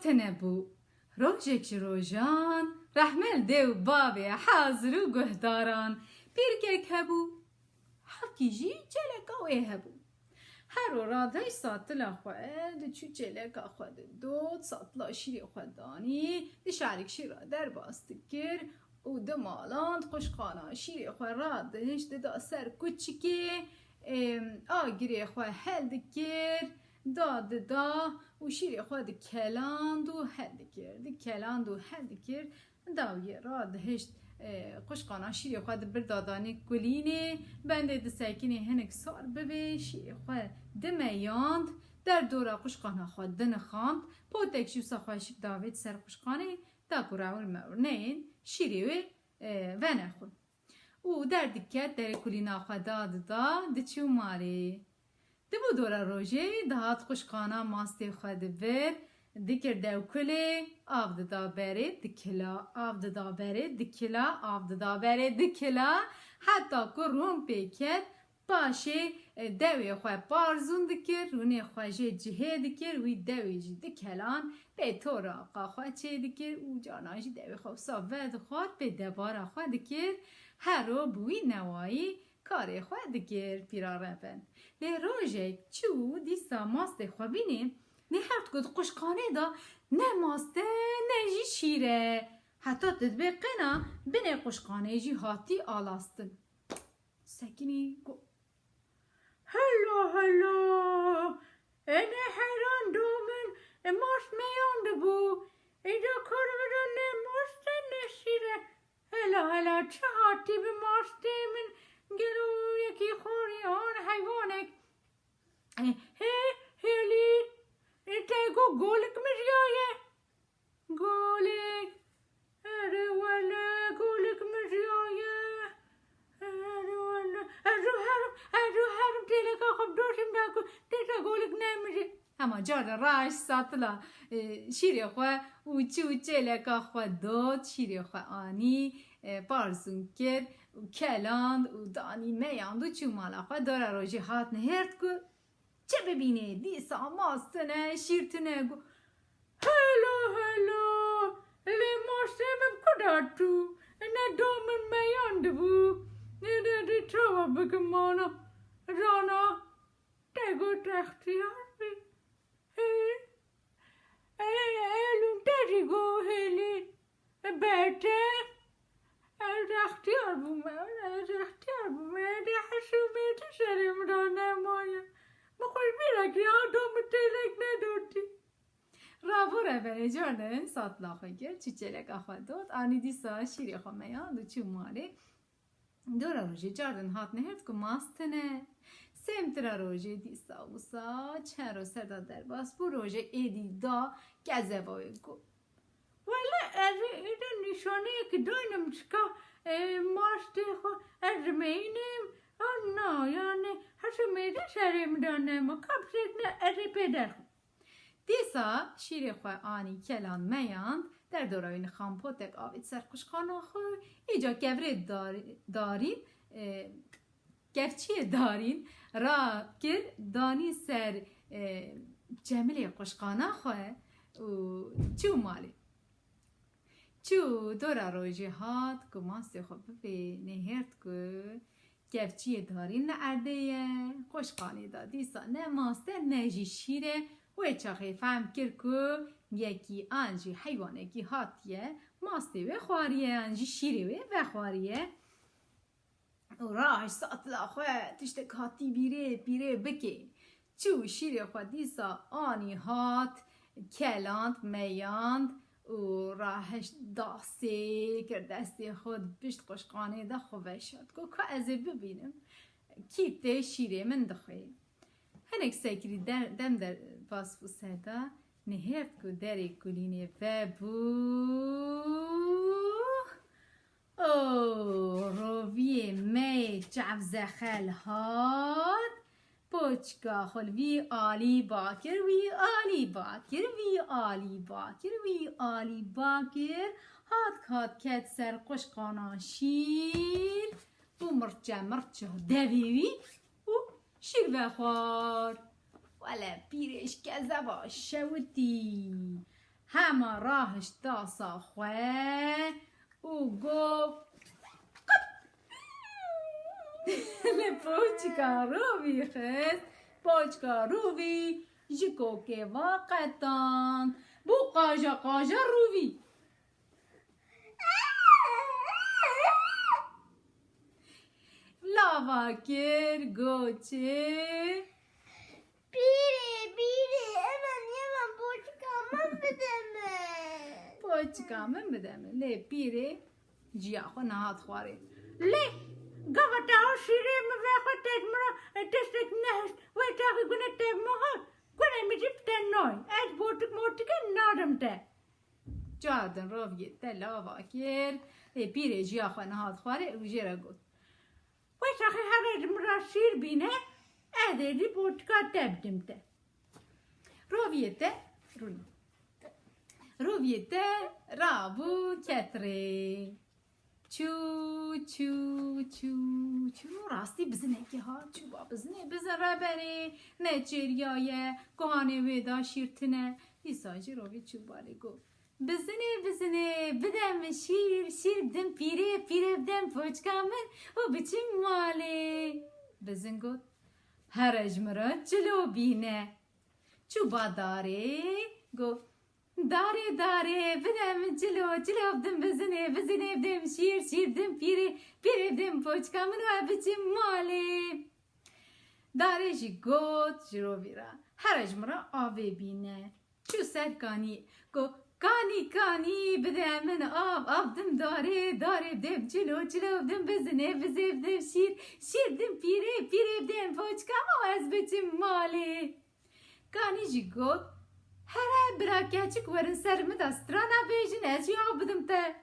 تنه بو روژک روژان رحمل دیو بابه حاضر و گهداران پیرکک هبو حکی جی جلکاوه هبو هر و راده ساتلا خود چو جلکا خود دود ساتلا شیری خود دانی دی شارک شیرا در باستکر و ده مالاند خوشخانا شیری خود را دهش ده سر کچکی آگیری خود هل دکر دا و شیری خود کلاند و هل دکر دی کلاند و هل دکر داوی را دهشت خوشخانا شیری خود بردادانی کلینه بنده ده سکینه هنک سار ببه شیری خود دمیاند در دورا خوشخانا خود دنخاند پوتک شوسا خوشک داوید سر خوشخانه دا گراور مورنین شیری و نخون او در دکت در کلینا خود داد دچو ماری دبو دورا روژه دهات خوشخانا ماستی خود بر دکر دو کلی آف دا بره دکلا آف دا بره دکلا آف دا بره دکلا حتی که روم پیکر باشه دوی خواه بارزون دکر رونه خواه جهه دکر وی دوی جی دکلان به طور آقا خواه چه دکر او جاناجی دوی خواه صافت خواه به دبار خواه دکر هر رو بوی نوایی کار خواه دکر پیرا رفن لی روژه چو دیسا ماست خواه بینیم نه هرت گود قشقانه دا نه ماسته نه جی شیره حتی تدبیقنا بینه قشقانه جی هاتی آلاستن سکینی گو هلا اینه حیران دومن ماست میانده بو ایجا کار بدن نه ماسته نه شیره هلا چه هاتی به ماسته من گلو یکی خوری آن حیوانک هلی تاگو گولک مجیایه گولک اره ولا گولک مجیایه اره ولا ارو هرم تلکا خب دوشم داکو تیتا گولک نمیجی اما جارد راش ساتلا شیری خواه و چو چلکا خواه داد شیری خواه آنی پارزون کرد و کلاند و دانی میاند و چو مالا خواه داره روژی هات نهرد که چه ببینه دیسا ماستنه شیرتنه گو هلا لی ماسته بب کداد تو نه دومن میانده بو نه دی تروا بگمانا رانا تگو تختیار بی ایلون تریگو هلی بیته اختیار بومه دی حسومیت سریم دانه مایا مخوش بیره که آدم تیلک ندودی رابو رفنه جانن ساتلا خواه گر چی چلک آخواه داد آنی دیسا شیری خواه میان دو چو مالی دورا روژه جاردن هات نهرد که ماستنه سمترا روژه دیسا وسا چهر و سردا در باس بو روژه ایدی دا گزه بای گو ولی ایده نشانه که داینم چکا ماسته خواه ارمینم نه یعنی هرچه میده سریم دانم و کپسید نه اری پیدر دیسا شیر خواه آنی کلان میاند در دوراوین خامپوتک آوید سر خوشخانه خواه ایجا گوره دارین گفچی دارین را که دانی سر جمله خوشخانه خواه چو مالی چو دورا روژی هات که ماستی خواه ببی نهرد که گفچی دارین نه ارده خوشخانه دادی سا نه ماسته نه جی شیره و چاقی فهم کرد که یکی آنجی حیوانگی هاتیه ماسته و خواریه آنجی شیره و خواریه و راش ساتلا خواه تشتک هاتی بیره بکی چو شیره خواه دیسا آنی هات کلاند میاند و راهش داسته کرد دستی خود بشت قشقانه ده خواه شد که از ببینم کیت شیره من دخواه هنک سکری دم در باس بوسده نهرد که در کلینه و بو روی می جوزه خل هاد پوچکا خل وی آلی باکر وی آلی باکر وی آلی باکر وی آلی باکر هات کت سر قشقانا شیر بو مرچه دویوی و شیر بخوار ولا پیرش کذبا شوتی هما راهش تاسا خواه و گو لپوچکا روی خست پوچکا روی جکو که واقعتان بو قاجا قاجا روی لاوا کر گوچه Biri hemen hemen borçkamı bedeme. پوچکا من بدم لی پیره جیا خو نهات خواره لی گوتا شیره مفخو تجمرا تشتک نهش و تاخی گونه تجمها گونه میجیب تنوی از بوتک موتک نادم ته جادن رویه تلاوا کر لی پیره جیا خو نهات خواره و جیرا گود و تاخی هر جمرا شیر بینه ادری بوتکا تبدیم ته رویه ته رونی رویته رابو کتره چو چو چو چو راستی بزنه که ها چو با بزن را بره نه چریایه گهانه ویدا شیرتنه ایساجی روی چو باله گو بزنه بدم شیر بدم پیره بدم پوچکامن و بچیم ماله بزن گو هر اجمرا جلو بینه چو با داره گو داره بدم جلو بدم بزنه بدم شیر بدم پیره بدم پوچکامن و بچیم ماله داره جی گوت جرو بیرا هر اجمرا آوه بینه چو سر کانی گو کانی بدم من آب دم داره بدم جلو بدم بزنه بدم شیر بدم پیره بدم پوچکامن و از بچیم ماله کانی جی گوت هر برا کچک ورن سرم دسترانا بیجن از یا بدم ته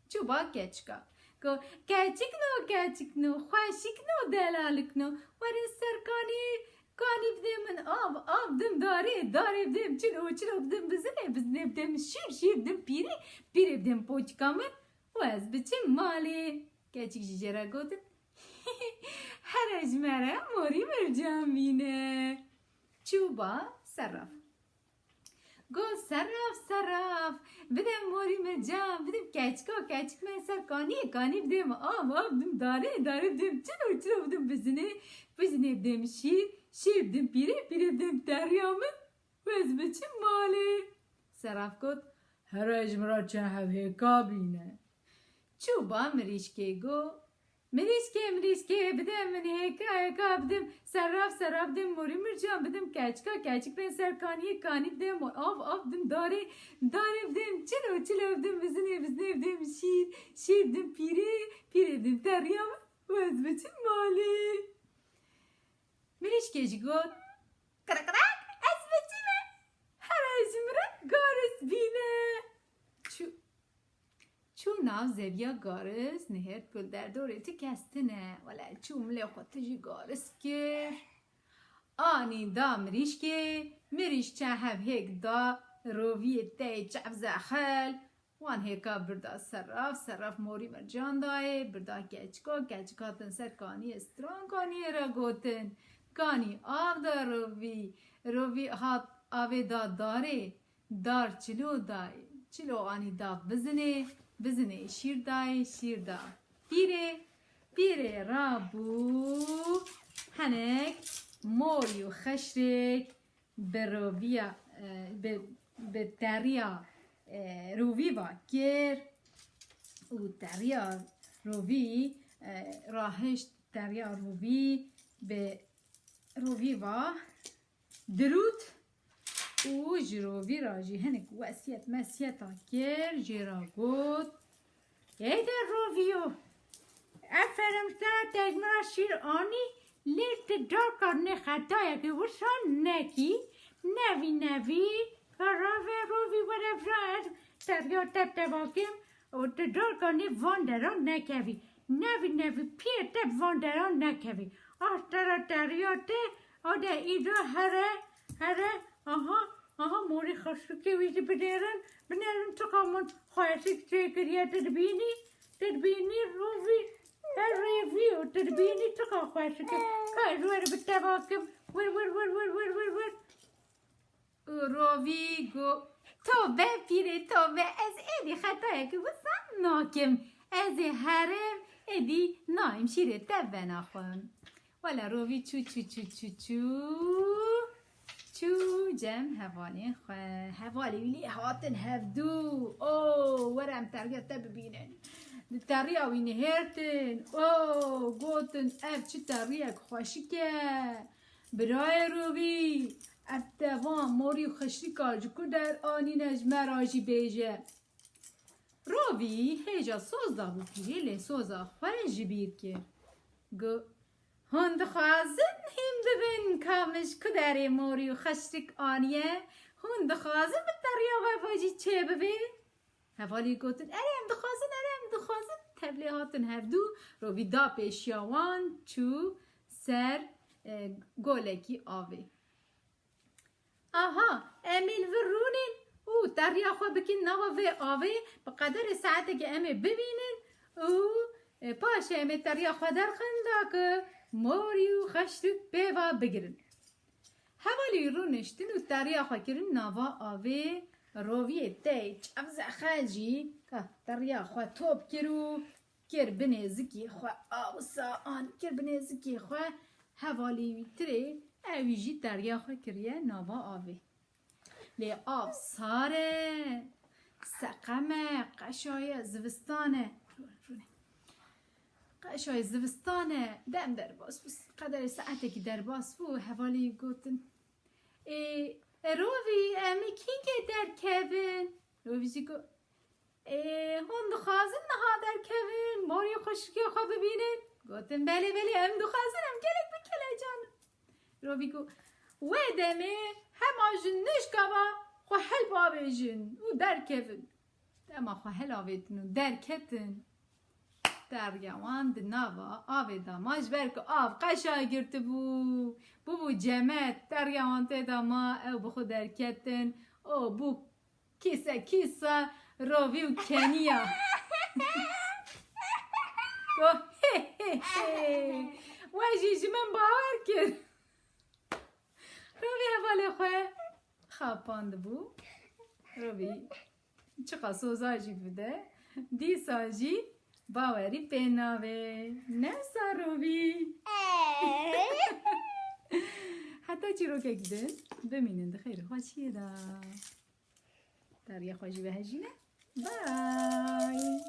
چوبا کچکا گو کچک نو خوشک نو دلالک نو ورن سر کانی بدم من آب دم داره بدم چلو بدم بزنه بدم شیر بدم پیره بدم پوچکامن و از بچم ماله کچک جیجرا گوتن هر اجمره موری مرجان بینه چوبا صرف گو صرف بدم موری مرجان بدم کچک من سر کانی بدم آب بدم داره بدم چلو بدم بزنه بدم شیر بدم پیره بدم دریامن و از بچه ماله صرف گفت هر اجمرا چه هفه کابینه چوبا مریشکه گو مریشکه بدم من هکا بدم صرف بدم موری مرجان بدم کچک من سر کانی بدم آب بدم داره بدم چلو بدم بزنه بدم شیر بدم پیره بدم دریام و از بچه ماله مریشکه جی گفت کرک از بچه من هر اجمرا گارس بینه چو ناو زویا گارس نهرد گل در دوره تی کستنه ولی چو ملی خودت جی گارس کر آنی دا مریش چه هک دا روی تی چف زخل وان هکا بردا صرف موری مرجان دای بردا کچکا تن سر کانی استران کانی را گوتن کانی آب دا روی هات آوه دا داره دار چلو آنی دا بزنه شیر دا پیره رابو هنک موری و خشرک به دریا روی با گر و دریا روی راهش دریا روی به روی با درود او جروبی راجی هنک وسیعت مسیعت گر جرا گود یه در رویو افرم سر تجمرا شیر آنی لیت دار کرنه خطایا که وشان نکی نوی کاراوه روی ورفراد دریا تب باکیم و دار کرنه واندران نکوی نوی پیر تب واندران نکوی آسترا دریا ته آده ایدو هره آها موری خشکی ویزی بنرن تقامن خواهشی تکریه تدبینی روی ریویو تدبینی تقا خواهشی که روی بتباکم ور روی گو توبه پیره توبه از ایدی خطایی که بسن ناکم از هرم ایدی نایم شیره تبه نخوام ولی روی چو چو چو چو چو چو جم هوانی خواه هوالی ولی هاتن هفدو او ورم ترگته ببینن تریا وینه هرتن او گوتن اف چه تریک خوشی که برای روی اف دوام موری و خشری کاجکو در آنی نجمه راجی بیجه روی هیجا سوزا بو پیری سوزا خواه جبیر که گو هند خوازن هم دبن کامش کدر موری و خشرک آنیه هند خوازن بطریا و واجی چه ببین هفالی گوتن ارم دخوازن تبلیغاتن هفدو رو ویدا پیشیاوان چو سر گولکی آوی آها امیل ورونین او دریا خواه بکن نوا و آوی بقدر ساعته که امی ببینن او پاشه امی دریا خواه در خنده که موری و خشتک بیوا بگیرن هوالی رو نشتن و دریا خواه کرن نوا آوی روی تی چفز خاجی که دریا خواه توب کرو کر بنزکی خواه آوسا آن کر بنزکی خواه هوالی تری اویجی دریا خواه کریه نوا آوی لی آب ساره سقمه قشای زوستانه قشای زوستانه دم در باس بس قدر ساعته که در باس بو هوالی گوتن روی امی کینگه در کبن روی جی گو هون دخوازن نها در کبن ماری خوشکی خواه ببینن گوتن بله ام دخوازنم گلک بکله جانم روی گو و دمه همه جن نشکبا خواه حل بابه جن و در کبن دما خواه حل آویدن در کتن در یوان دنوا آوی داماج برک آف قشای گرته بو جمعت در یوان تداما او بخو در کتن او بو کیسا روی و کنیا واجیج من باور کرد روی حواله خواه خواباند بو روی چقا سوزاجی بوده دی ساجی باوری پیناوه نه ساروی حتی چی رو که گده بمینند خیلی خوشیه دا دریا خوشی به هجینه بای